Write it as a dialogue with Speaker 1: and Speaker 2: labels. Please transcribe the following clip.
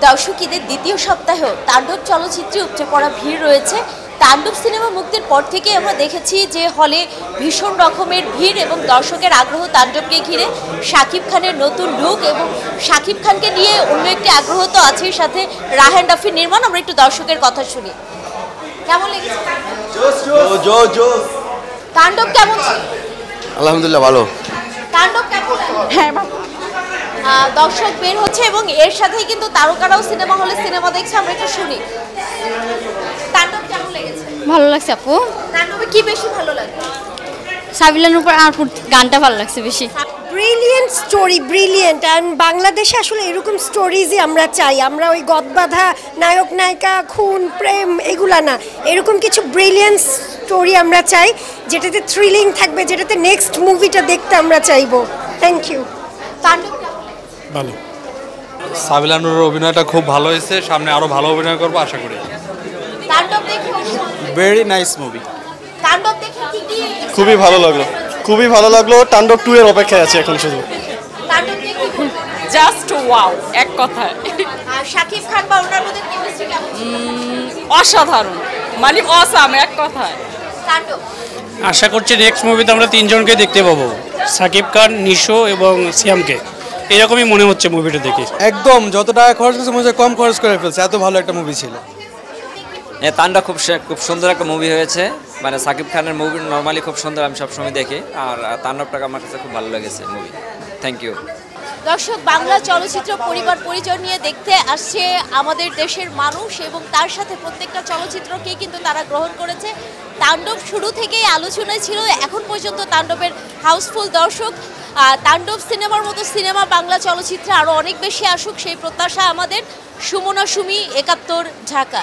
Speaker 1: দর্শক ঈদের দ্বিতীয় সপ্তাহেও তাণ্ডব চলচ্চিত্রে উপচে পড়া ভিড় রয়েছে। তাণ্ডব সিনেমা মুক্তির পর থেকে আমরা দেখেছি যে হলে ভীষণ রকমের ভিড় এবং দর্শকের আগ্রহ তাণ্ডবকে ঘিরে। শাকিব খানের নতুন লুক এবং শাকিব খানকে নিয়ে অন্য একটি আগ্রহ তো আছে, সাথে রায়হান রাফির নির্মাণ। আমরা একটু দর্শকের কথা শুনি, কেমন লেগেছে তাণ্ডব? কেমন?
Speaker 2: আলহামদুলিল্লাহ ভালো।
Speaker 1: তাণ্ডব কেমন? হ্যাঁ, দর্শক বের হচ্ছে এবং এর সাথেই কিন্তু তারকারাও সিনেমা হলে সিনেমা দেখছে। আমরা একটু শুনি, তাণ্ডব কেমন লেগেছে?
Speaker 3: ভালো লাগছে আপু।
Speaker 1: তাণ্ডবে কি বেশি ভালো লাগে?
Speaker 3: সাবিলানের উপর আর গানটা ভালো লাগছে বেশি।
Speaker 4: Brilliant story, brilliant. অ্যান্ড বাংলাদেশে আসলে এরকম স্টোরিজই আমরা চাই। আমরা ওই গদবাঁধা নায়ক নায়িকা, খুন, প্রেম এগুলা না, এরকম কিছু ব্রিলিয়েন্ট স্টোরি আমরা চাই, যেটাতে থ্রিলিং থাকবে, যেটাতে নেক্সট মুভিটা দেখতে আমরা চাইবো। Thank you.
Speaker 1: তাণ্ডব
Speaker 5: ভালো। সাবিলানুর অভিনয়টা খুব ভালো হয়েছে, সামনে আরো ভালো অভিনয় করবো আশা করি।
Speaker 1: তাণ্ডব দেখে
Speaker 5: ভেরি নাইস মুভি।
Speaker 1: তাণ্ডব দেখে কি
Speaker 2: খুবই ভালো লাগলো, খুবই ভালো লাগলো। তাণ্ডব 2 এর অপেক্ষায় আছে এখন শুধু।
Speaker 1: তাণ্ডব দেখে
Speaker 6: জাস্ট ওয়াও, এক কথায়
Speaker 1: আর শাকিব খান বা ওনার মধ্যে কেমিস্ট্রি কেমন?
Speaker 6: অসাধারণ, মানে অসাম, এক কথায়।
Speaker 1: তাণ্ডব
Speaker 7: আশা করছি নেক্সট মুভিতে আমরা তিনজনকে দেখতে পাবো, সাকিব খান, নিশো এবং সিয়ামকে। এরকমই মনে হচ্ছে মুভিটা দেখে।
Speaker 5: একদম যত টাকা খরচ করেছে মনে হচ্ছে কম খরচ করে ফেলছে, এত ভালো একটা মুভি ছিল।
Speaker 8: তাণ্ডব খুব সুন্দর একটা মুভি হয়েছে। মানে সাকিব খানের মুভি নর্মালি খুব সুন্দর, আমি সবসময় দেখি। আর তাণ্ডবটাকে আমার কাছে খুব ভালো লেগেছে মুভি। Thank you.
Speaker 1: দর্শক, বাংলা চলচ্চিত্র পরিবার পরিজন নিয়ে দেখতে আসছে আমাদের দেশের মানুষ এবং তার সাথে প্রত্যেকটা চলচ্চিত্রকে কিন্তু তারা গ্রহণ করেছে। তাণ্ডব শুরু থেকেই আলোচনায় ছিল, এখন পর্যন্ত তাণ্ডবের হাউসফুল দর্শক। তাণ্ডব সিনেমার মতো সিনেমা বাংলা চলচ্চিত্রে আরও অনেক বেশি আসুক, সেই প্রত্যাশা আমাদের। সুমনা সুমি, ৭১ ঢাকা।